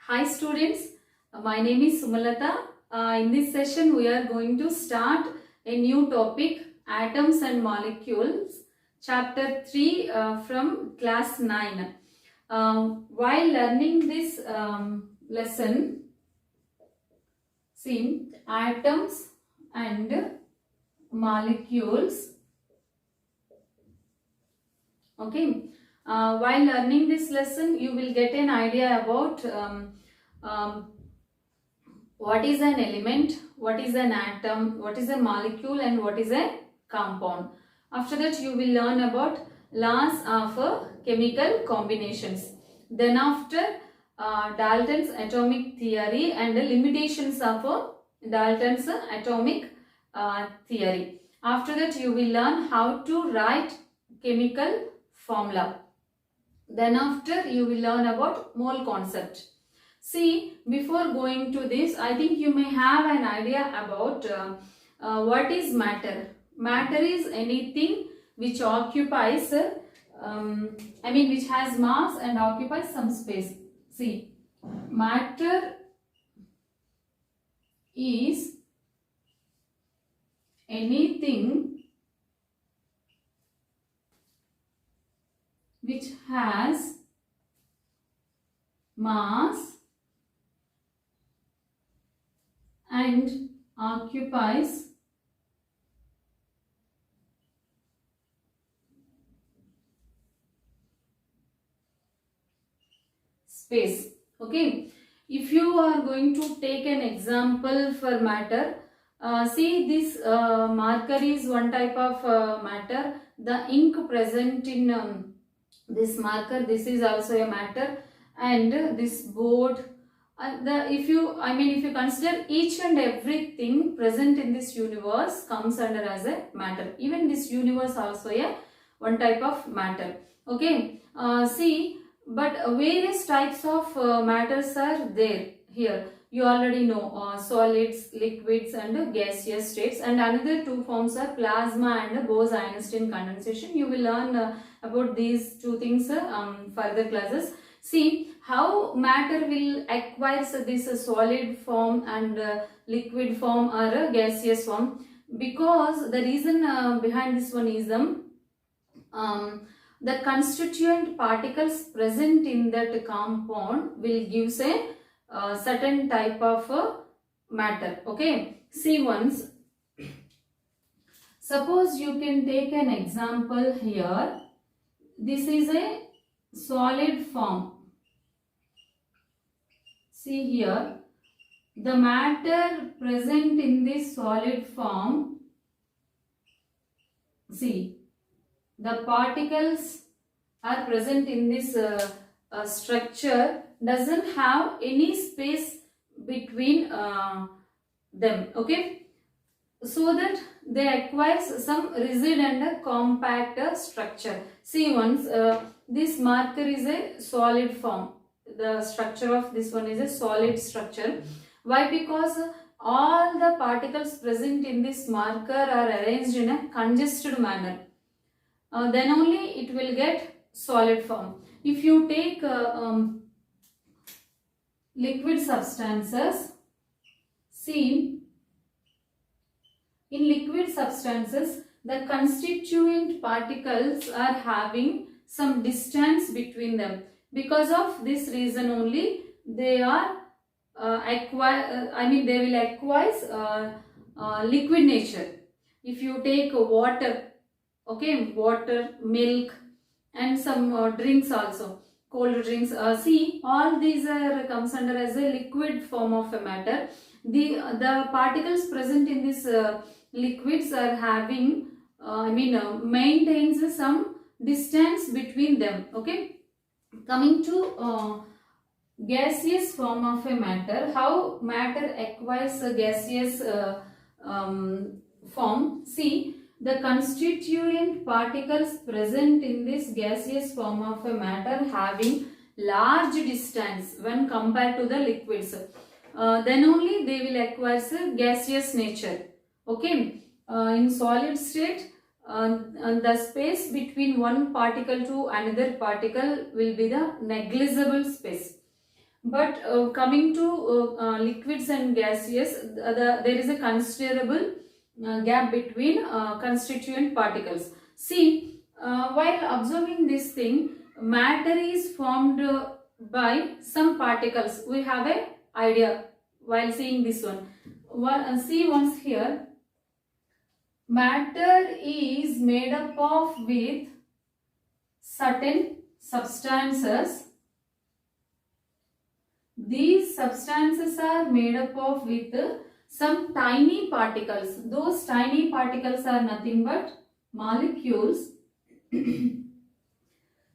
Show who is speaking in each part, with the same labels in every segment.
Speaker 1: Hi students, my name is Sumalata. In this session we are going to start a new topic, atoms and molecules, chapter 3 from class 9. While learning this lesson, see atoms and molecules. Okay. While learning this lesson, you will get an idea about what is an element, what is an atom, what is a molecule, and what is a compound. After that, you will learn about laws of chemical combinations. Then after, Dalton's atomic theory and the limitations of Dalton's atomic theory. After that, you will learn how to write chemical formula. Then after, you will learn about mole concept. See, before going to this, I think you may have an idea about what is matter. Matter is anything which occupies, which has mass and occupies some space. See, matter is anything which has mass and occupies space. Okay, if you are going to take an example for matter, see this marker is one type of matter. The ink present in this marker, this is also a matter, and this board. If you consider each and everything present in this universe comes under as a matter. Even this universe also a one type of matter. Okay, see, but various types of matters are there here. You already know solids, liquids, and gaseous states. And another two forms are plasma and Bose-Einstein condensation. You will learn about these two things further classes. See how matter will acquire this solid form and liquid form or gaseous form, because the reason behind this one is the constituent particles present in that compound will give a certain type of matter. Okay, see once, suppose you can take an example here. This is a solid form. See here, the matter present in this solid form, see, the particles are present in this structure, doesn't have any space between them. Okay, so that they acquire some rigid and compact structure. See once, this marker is a solid form. The structure of this one is a solid structure. Why? Because all the particles present in this marker are arranged in a congested manner. Then only it will get solid form. If you take liquid substances, see, in liquid substances, the constituent particles are having some distance between them. Because of this reason only, they are they will acquire liquid nature. If you take water, okay, water, milk, and some drinks also, cold drinks, see, all these comes under as a liquid form of a matter. The particles present in this liquids are having maintains some distance between them. Okay, coming to gaseous form of a matter, how matter acquires a gaseous form. See, the constituent particles present in this gaseous form of a matter having large distance when compared to the liquids, then only they will acquire gaseous nature. Okay, in solid state, the space between one particle to another particle will be the negligible space. but coming to liquids and gaseous, there is a considerable gap between constituent particles. See, while observing this thing, matter is formed by some particles. We have a idea while seeing this one. See once here, matter is made up of with certain substances. These substances are made up of with some tiny particles. Those tiny particles are nothing but molecules.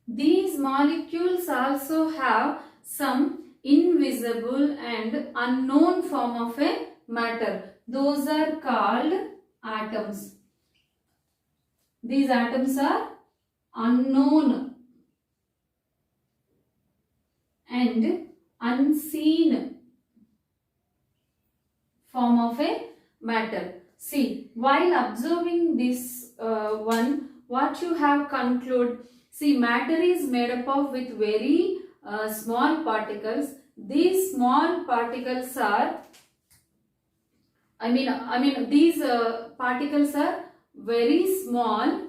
Speaker 1: These molecules also have some invisible and unknown form of a matter. Those are called atoms. These atoms are unknown and unseen form of a matter. See, while observing this one, what you have concluded, see, matter is made up of with very small particles. These small particles are, these particles are very small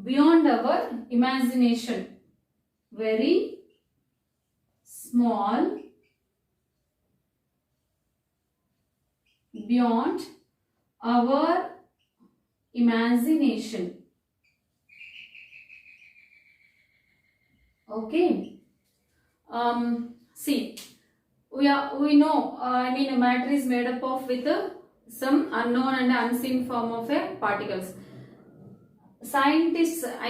Speaker 1: beyond our imagination. Very small beyond our imagination. Okay. See, we know, matter is made up of with some unknown and unseen form of particles. Scientists are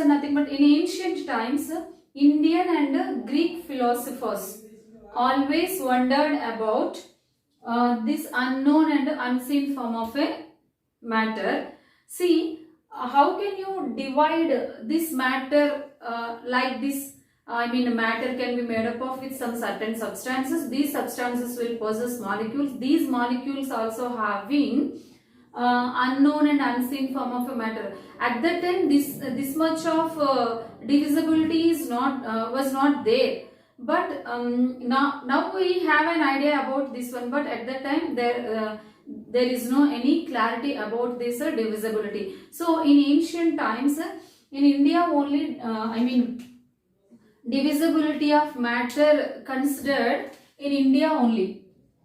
Speaker 1: nothing but in ancient times, Indian and Greek philosophers always wondered about this unknown and unseen form of a matter. See, how can you divide this matter like this? Matter can be made up of with some certain substances. These substances will possess molecules. These molecules also having unknown and unseen form of a matter. At that time, this much of divisibility is was not there. But now we have an idea about this one. But at that time, there is no any clarity about this divisibility. So in ancient times, in India only, divisibility of matter considered in India only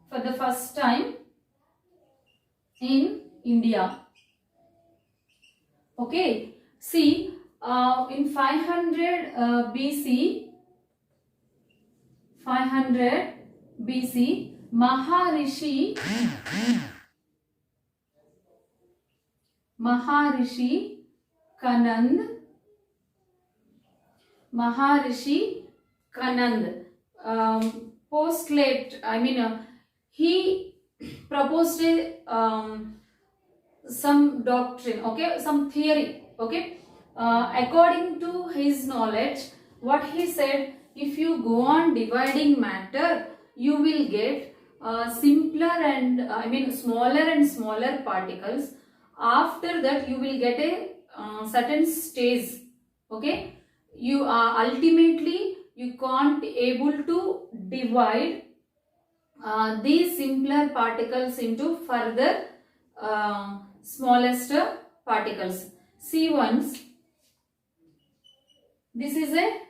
Speaker 1: for the first time in India. Okay. See, in 500 BC, Maharishi Kanand postulate, he proposed some doctrine, okay, some theory, okay. According to his knowledge, what he said, if you go on dividing matter, you will get simpler and smaller and smaller particles. After that, you will get a certain stage, okay. You ultimately you can't able to divide these simpler particles into further smallest particles. See once, this is a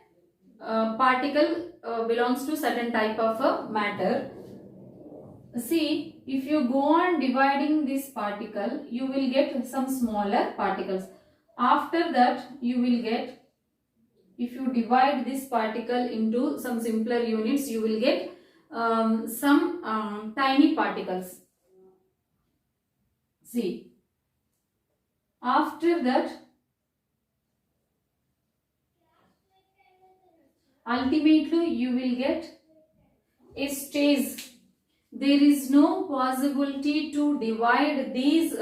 Speaker 1: particle belongs to certain type of matter. See, if you go on dividing this particle, you will get some smaller particles. After that, you will get, if you divide this particle into some simpler units, you will get some tiny particles. See, after that, ultimately you will get a stage. There is no possibility to divide these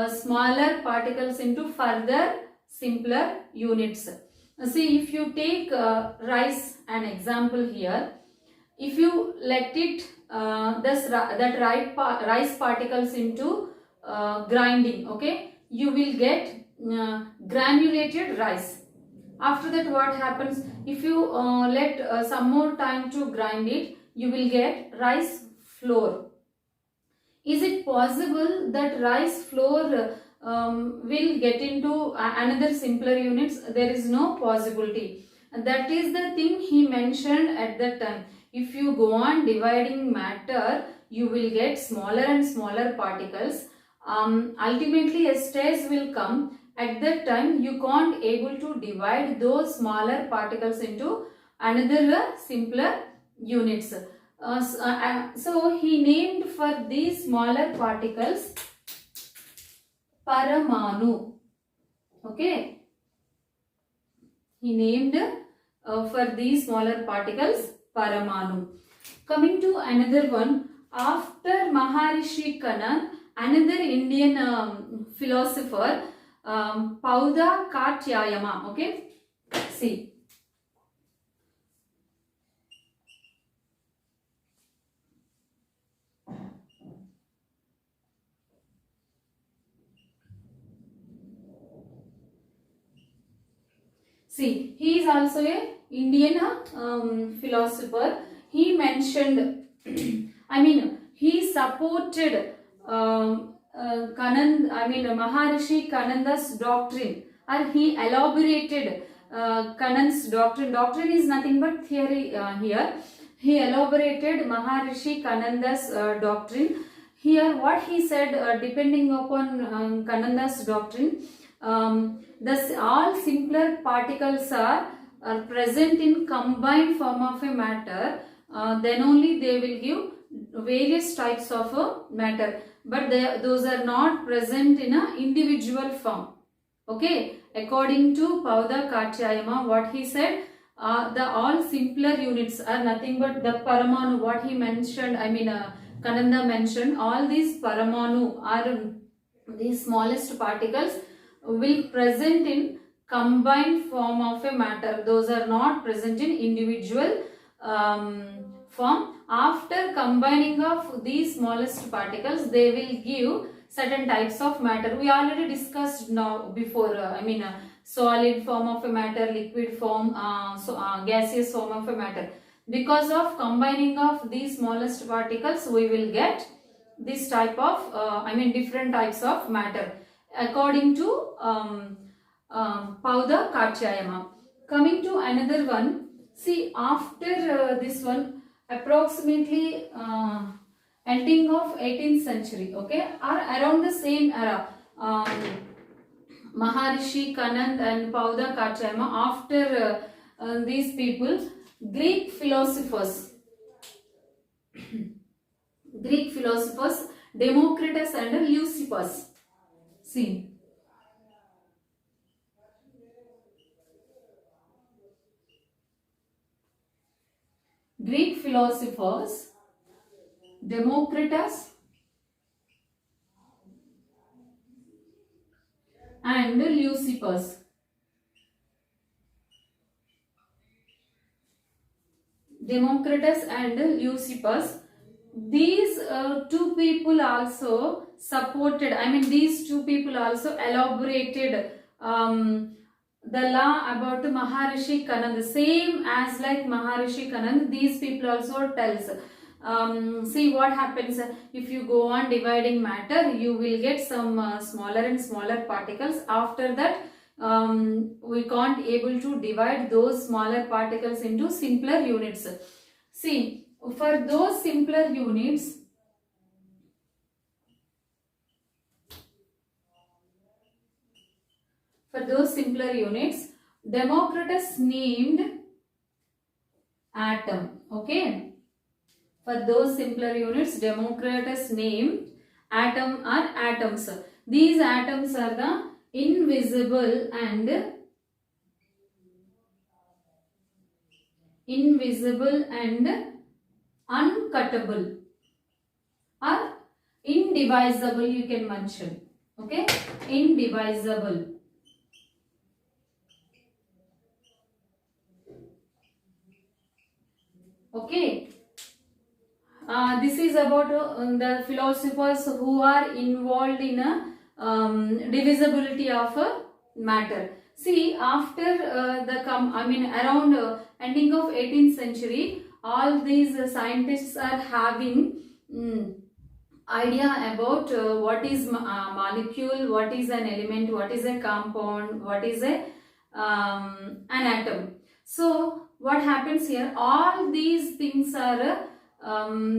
Speaker 1: smaller particles into further simpler units. See, if you take rice, an example here, if you let it rice particles into grinding, okay, you will get granulated rice. After that, what happens? If you let some more time to grind it, you will get rice flour. Is it possible that rice flour will get into another simpler units? There is no possibility. That is the thing he mentioned at that time. If you go on dividing matter, you will get smaller and smaller particles. Ultimately, a stage will come. At that time, you can't able to divide those smaller particles into another simpler units. So he named for these smaller particles Paramanu. Okay. He named for these smaller particles Paramanu. Coming to another one, after Maharishi Kanand, another Indian philosopher, Pauda Katyayama. Okay. See. See, he is also a Indian philosopher. He mentioned, he supported Maharishi Kananda's doctrine, or he elaborated Kanand's doctrine. Doctrine is nothing but theory here. He elaborated Maharishi Kananda's doctrine. Here, what he said, depending upon Kananda's doctrine, thus all simpler particles are present in combined form of a matter, then only they will give various types of matter, but those are not present in a individual form. Okay, according to Pauda Katyayama, what he said, the all simpler units are nothing but the Paramanu, what he mentioned, Kananda mentioned, all these Paramanu are these smallest particles will present in combined form of a matter. Those are not present in individual form. After combining of these smallest particles, they will give certain types of matter. We already discussed now before, solid form of a matter, liquid form, gaseous form of a matter. Because of combining of these smallest particles, we will get this type of, different types of matter, according to Pauda Katyayama. Coming to another one, see, after this one, approximately ending of 18th century, okay, or around the same era, Maharishi Kanand and Pauda Katyayama, after these people, Greek philosophers, Democritus and Leucippus. See, Greek philosophers, Democritus and Leucippus. Democritus and Leucippus. These two people also supported, these two people also elaborated the law about Maharishi Kanand, same as like Maharishi Kanand. These people also tells, see what happens if you go on dividing matter, you will get some smaller and smaller particles. After that, we can't able to divide those smaller particles into simpler units. See, for those simpler units, Democritus named atom. Okay, for those simpler units, Democritus named atom or atoms. These atoms are the invisible and uncuttable or indivisible, you can mention. Okay, indivisible. Okay, this is about the philosophers who are involved in a divisibility of matter. See, after around ending of 18th century, all these scientists are having idea about what is molecule, what is an element, what is a compound, what is a an atom. So what happens here, all these things are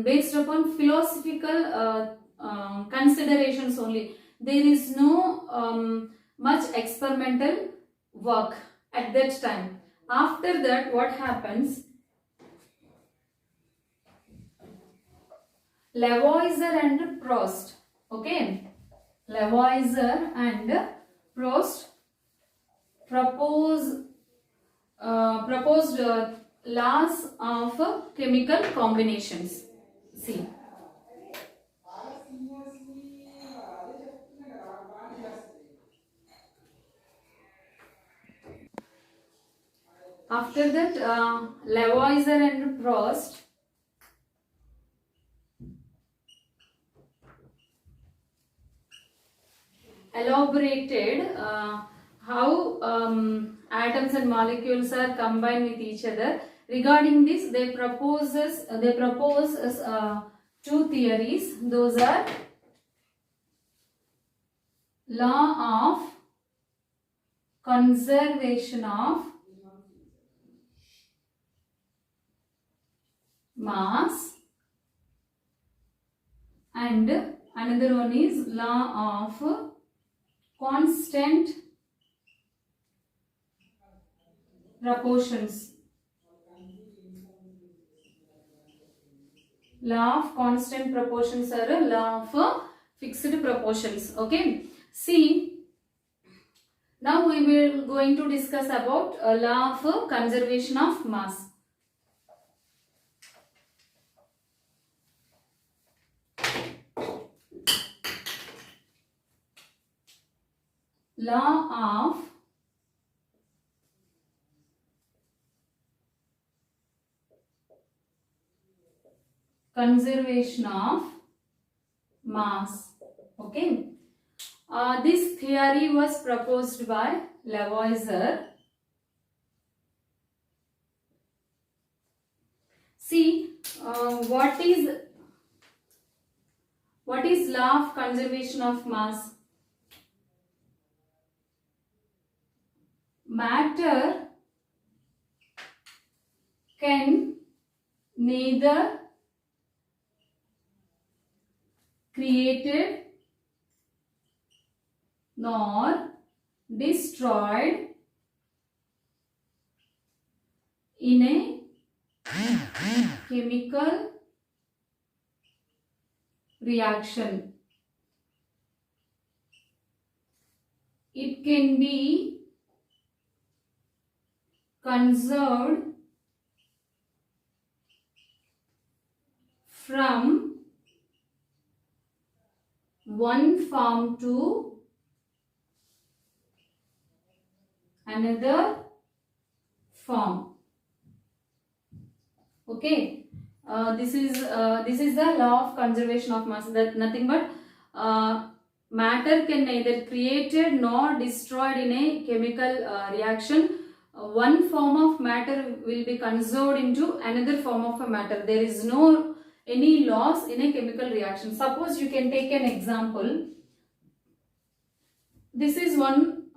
Speaker 1: based upon philosophical considerations only. There is no much experimental work at that time. After that, what happens, Lavoisier and Proust, okay, Lavoisier and Proust proposed laws of chemical combinations. See, after that Lavoisier and Proust elaborated how atoms and molecules are combined with each other. Regarding this, they propose two theories. Those are law of conservation of mass and another one is law of constant proportions. Law of constant proportions or a law of fixed proportions. Okay. See, now we will going to discuss about a law of conservation of mass. Law of conservation of mass. Okay. This theory was proposed by Lavoisier. See, what is law of conservation of mass? Matter can neither created nor destroyed in a chemical reaction. It can be conserved from one form to another form. Okay, this is the law of conservation of mass. That nothing but matter can neither created nor destroyed in a chemical reaction. One form of matter will be conserved into another form of a matter. There is no any loss in a chemical reaction. Suppose you can take an example. This is one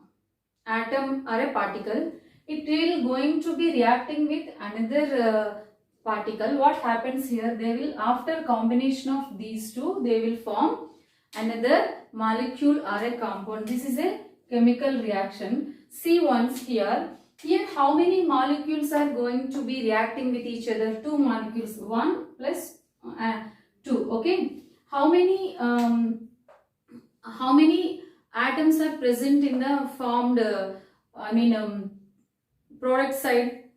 Speaker 1: atom or a particle. It will going to be reacting with another particle. What happens here? They will, after combination of these two, they will form another molecule or a compound. This is a chemical reaction. See once here. Here how many molecules are going to be reacting with each other? Two molecules. 1 plus 2. Okay. How many atoms are present in the formed product side?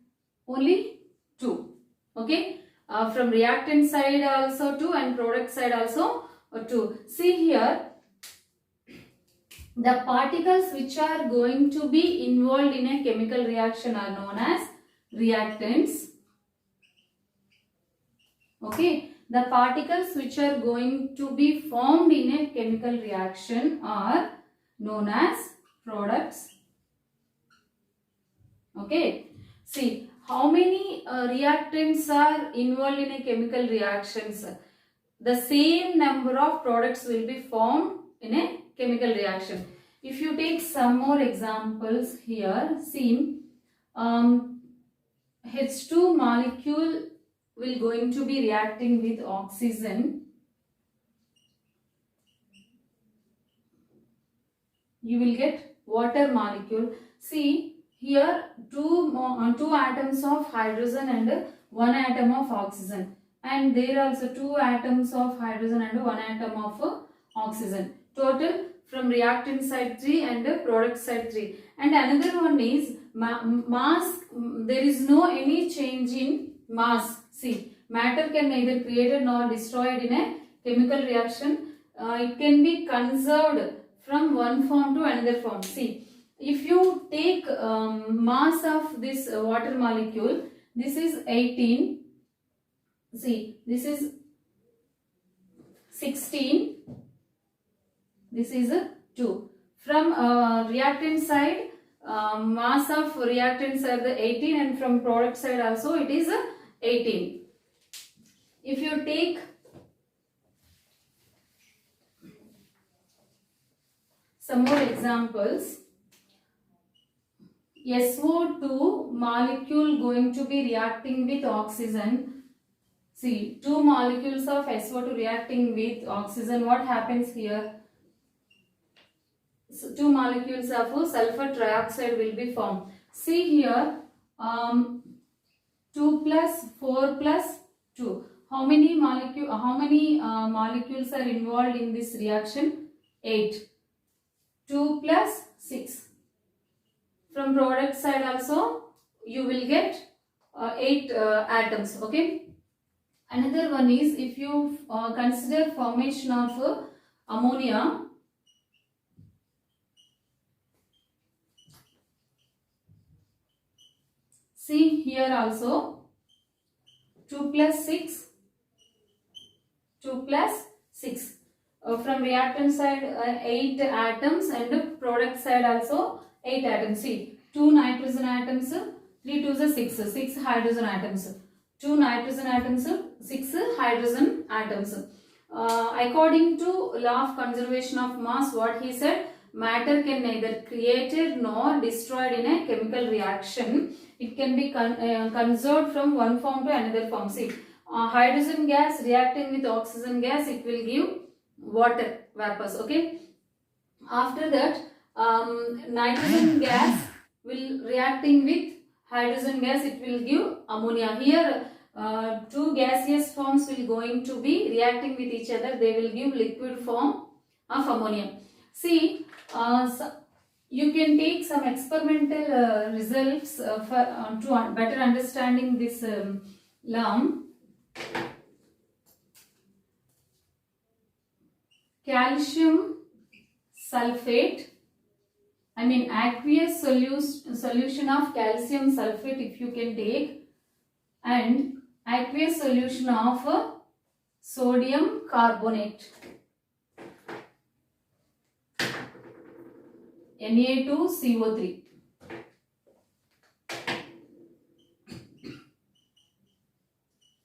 Speaker 1: Only 2. Okay. From reactant side also 2 and product side also 2. See here, the particles which are going to be involved in a chemical reaction are known as reactants. Okay. The particles which are going to be formed in a chemical reaction are known as products. Okay. See, how many reactants are involved in a chemical reactions? The same number of products will be formed in a chemical reaction. If you take some more examples here, see, H2 molecule will going to be reacting with oxygen. You will get water molecule. See, here two atoms of hydrogen and one atom of oxygen, and there are also two atoms of hydrogen and one atom of oxygen. Total from reactant side 3 and product side 3. And another one is mass. There is no any change in mass. See, matter can neither created nor destroyed in a chemical reaction. It can be conserved from one form to another form. See, if you take mass of this water molecule, this is 18. See, this is 16. This is 2. From reactant side, mass of reactants are the 18, and from product side also it is 18. If you take some more examples, SO2 molecule going to be reacting with oxygen. See, two molecules of SO2 reacting with oxygen. What happens here? So two molecules of sulfur trioxide will be formed. See here, 2 plus 4 plus 2. How many molecules are involved in this reaction? 8. 2 plus 6. From product side also you will get 8 atoms. Okay. Another one is, if you consider formation of ammonia. See here also 2 plus 6. 2 plus 6. From reactant side 8 atoms, and product side also 8 atoms. See, 2 nitrogen atoms, 3 to the 6, 6 hydrogen atoms. 2 nitrogen atoms, 6 hydrogen atoms. According to law of conservation of mass, what he said, matter can neither created nor destroyed in a chemical reaction. It can be conserved from one form to another form. See, hydrogen gas reacting with oxygen gas, it will give water vapors. Okay. After that, nitrogen gas will reacting with hydrogen gas, it will give ammonia. Here two gaseous forms will going to be reacting with each other. They will give liquid form of ammonia. See, you can take some experimental results to better understanding this law. Calcium sulfate, aqueous solution of calcium sulfate if you can take, and aqueous solution of sodium carbonate, Na2CO3.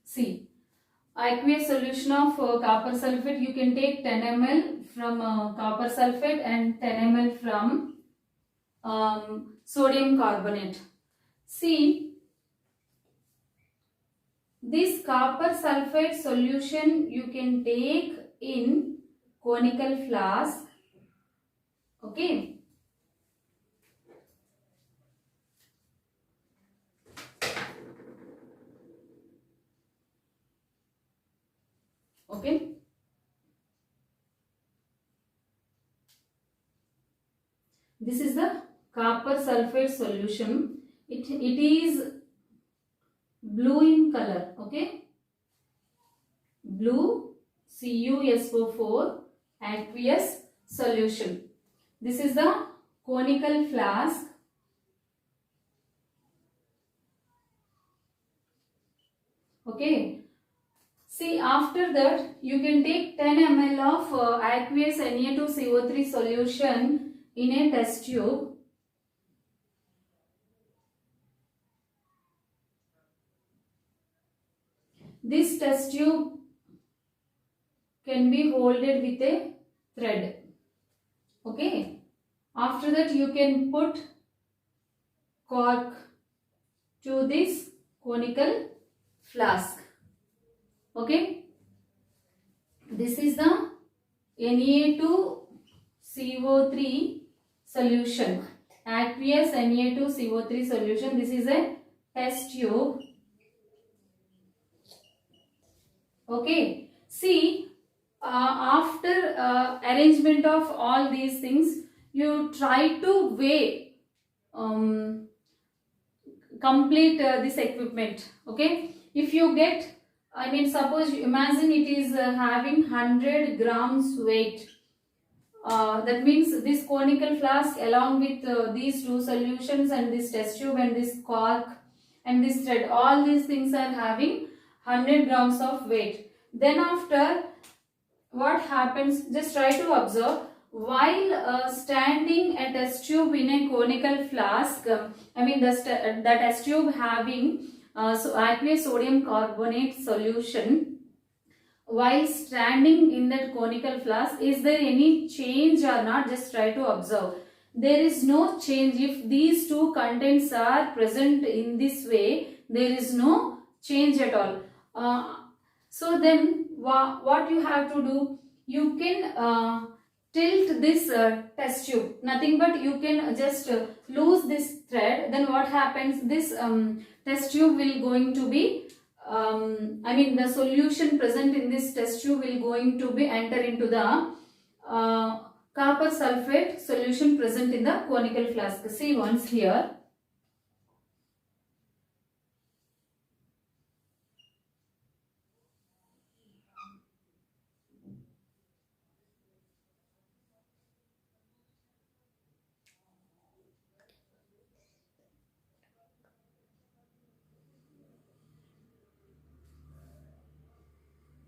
Speaker 1: See, aqueous solution of copper sulfate, you can take 10 ml from copper sulfate and 10 ml from sodium carbonate. See, this copper sulfate solution you can take in conical flask. Okay. Okay. This is the copper sulfate solution. It is blue in color. Okay. Blue CuSO4 aqueous solution. This is the conical flask. Okay. See, after that you can take 10 ml of aqueous Na2CO3 solution in a test tube. this test tube can be holded with a thread. Okay. After that you can put cork to this conical flask. Okay. This is the Na2CO3 solution. Aqueous Na2CO3 solution. This is a test tube. Okay. See, after arrangement of all these things, you try to weigh complete this equipment. Okay. If you get, I mean, suppose imagine it is having 100 grams weight. That means this conical flask along with these two solutions and this test tube and this cork and this thread, all these things are having 100 grams of weight. Then after, what happens, just try to observe, while standing a test tube in a conical flask, I mean the test tube having aqueous sodium carbonate solution, while standing in that conical flask, is there any change or not? Just try to observe. There is no change. If these two contents are present in this way, there is no change at all. So then what you have to do, you can tilt this test tube, nothing but you can just loose this thread. Then what happens, this test tube will going to be I mean the solution present in this test tube will going to be enter into the copper sulfate solution present in the conical flask. See once here.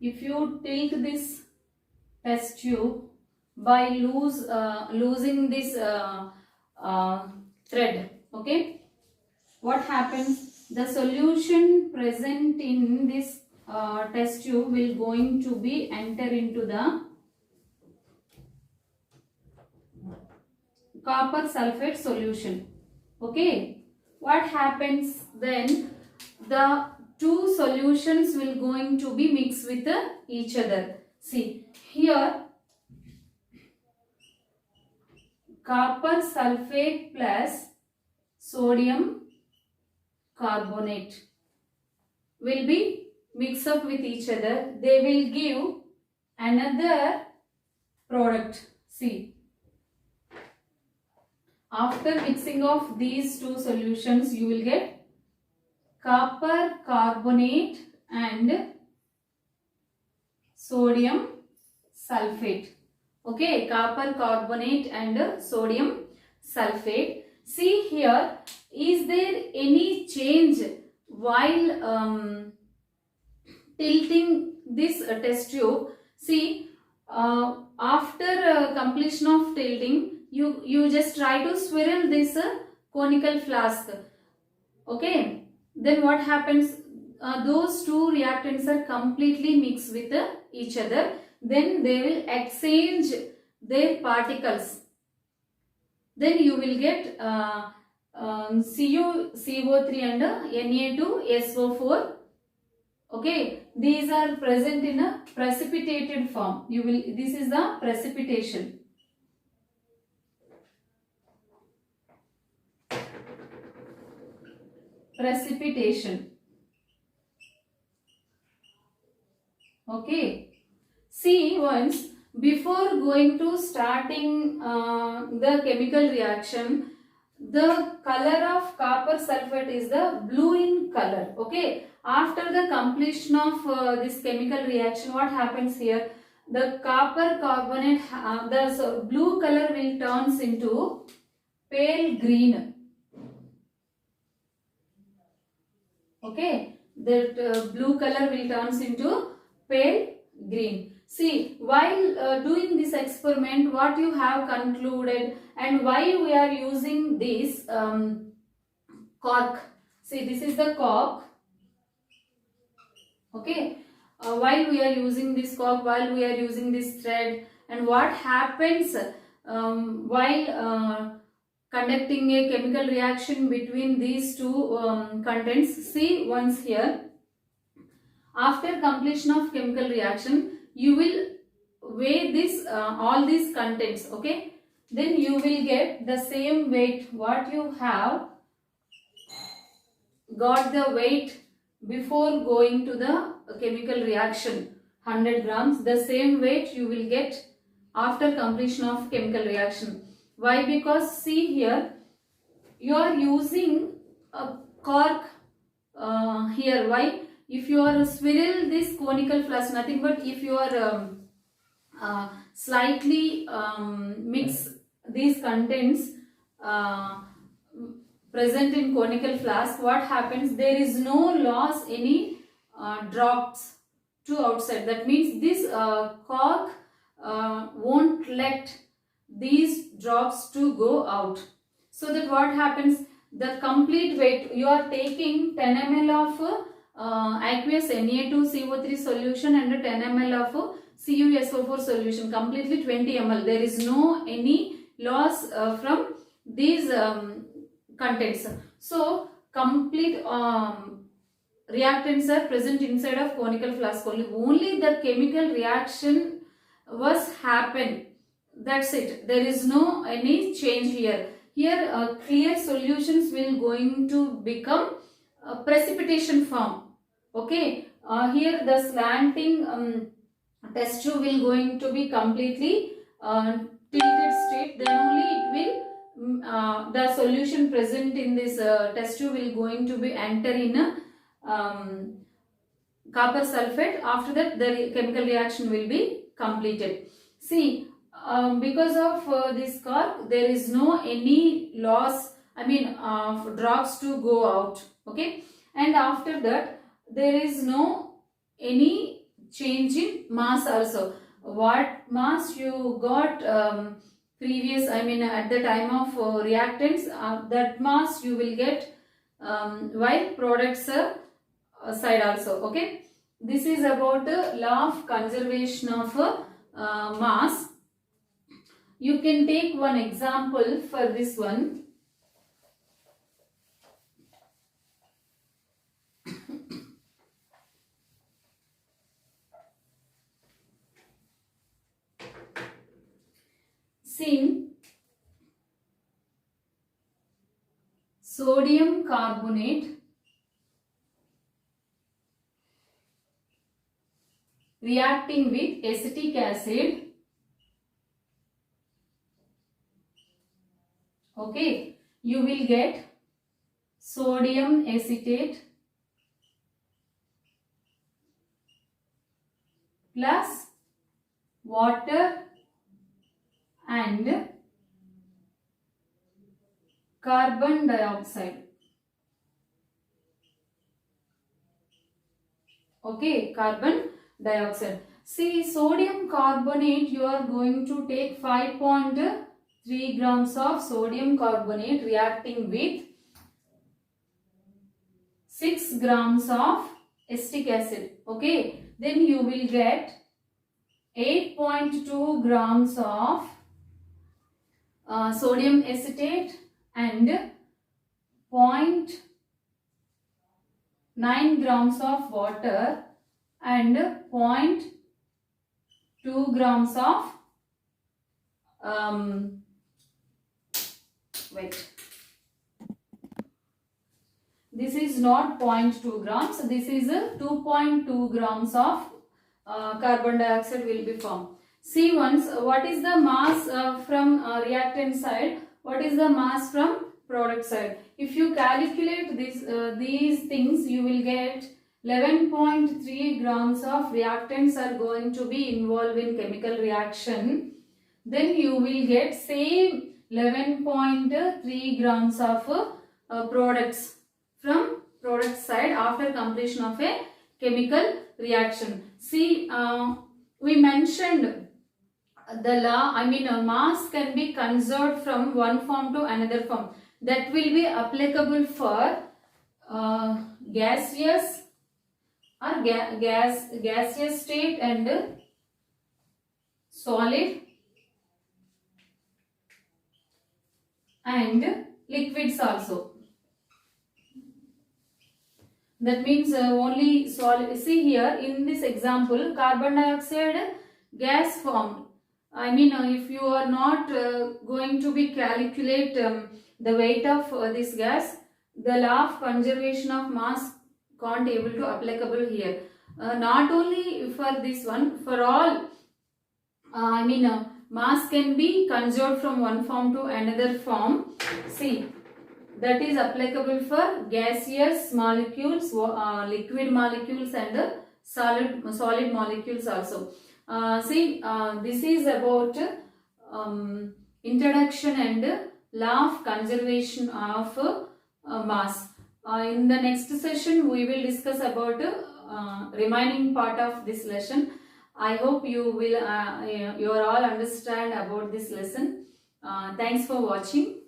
Speaker 1: If you tilt this test tube by losing this thread, okay, what happens, the solution present in this test tube will going to be enter into the copper sulfate solution. Okay, what happens then, the two solutions will going to be mixed with each other. See here, copper sulfate plus sodium carbonate will be mixed up with each other. They will give another product. See, after mixing of these two solutions, you will get copper carbonate and sodium sulfate. Okay, copper carbonate and sodium sulfate. See here, is there any change while tilting this test tube? See, after completion of tilting, you just try to swirl this conical flask. Okay. Then what happens, those two reactants are completely mixed with each other. Then they will exchange their particles. Then you will get CuCO3 and Na2SO4. Okay, these are present in a precipitated form. This is the precipitation. Precipitation. Okay. See once, before going to starting the chemical reaction, the color of copper sulfate is the blue in color. Okay. After the completion of this chemical reaction, what happens here? The copper carbonate, the blue color will turns into pale green. Okay, that blue color will turns into pale green. See, while doing this experiment, what you have concluded and why we are using this cork. See, this is the cork. Okay, while we are using this cork, while we are using this thread, and what happens while conducting a chemical reaction between these two contents. See once here, after completion of chemical reaction, you will weigh this all these contents. Okay, then you will get the same weight what you have got the weight before going to the chemical reaction, 100 grams. The same weight you will get after completion of chemical reaction. Why? Because see here, you are using a cork here. Why? If you are swirl this conical flask, nothing but if you are slightly mix these contents present in conical flask, what happens? There is no loss any drops to outside. That means this cork won't let these drops to go out. So that what happens? The complete weight, you are taking 10 ml of aqueous Na2CO3 solution and 10 ml of CuSO4 solution, completely 20 ml. There is no any loss from these contents. So complete reactants are present inside of conical flask only. Only the chemical reaction was happen. That's it. There is no any change here. Here clear solutions will going to become precipitation form. Okay. Here the slanting test tube will going to be completely tilted state. Then only it will the solution present in this test tube will going to be enter in a copper sulfate. After that the chemical reaction will be completed. See, because of this cork, there is no any loss, I mean drops to go out. Okay, and after that there is no any change in mass also. What mass you got previous, I mean at the time of reactants, that mass you will get while products side also. Okay, this is about the law of conservation of mass. You can take one example for this one. See, sodium carbonate reacting with acetic acid. Okay, you will get sodium acetate plus water and carbon dioxide. Okay, carbon dioxide. See, sodium carbonate, you are going to take 5.3 grams of sodium carbonate reacting with 6 grams of acetic acid. Okay, then you will get 8.2 grams of sodium acetate and 0.9 grams of water and 0.2 grams of this is not 0.2 grams, this is 2.2 grams of carbon dioxide will be formed. See once, what is the mass from reactant side, what is the mass from product side. If you calculate this, these things, you will get 11.3 grams of reactants are going to be involved in chemical reaction. Then you will get same 11.3 grams of products from product side after completion of a chemical reaction. See, we mentioned the law, I mean mass can be conserved from one form to another form. That will be applicable for gaseous are gaseous state and solid and liquids also. That means only solid. See here in this example, carbon dioxide gas formed. I mean, if you are not going to be calculate the weight of this gas, the law of conservation of mass can't able to applicable here. Not only for this one, for all. Mass can be conserved from one form to another form. See, that is applicable for gaseous molecules, liquid molecules and solid molecules also. This is about introduction and law of conservation of mass. In the next session, we will discuss about remaining part of this lesson. I hope you will you all understand about this lesson. Thanks for watching.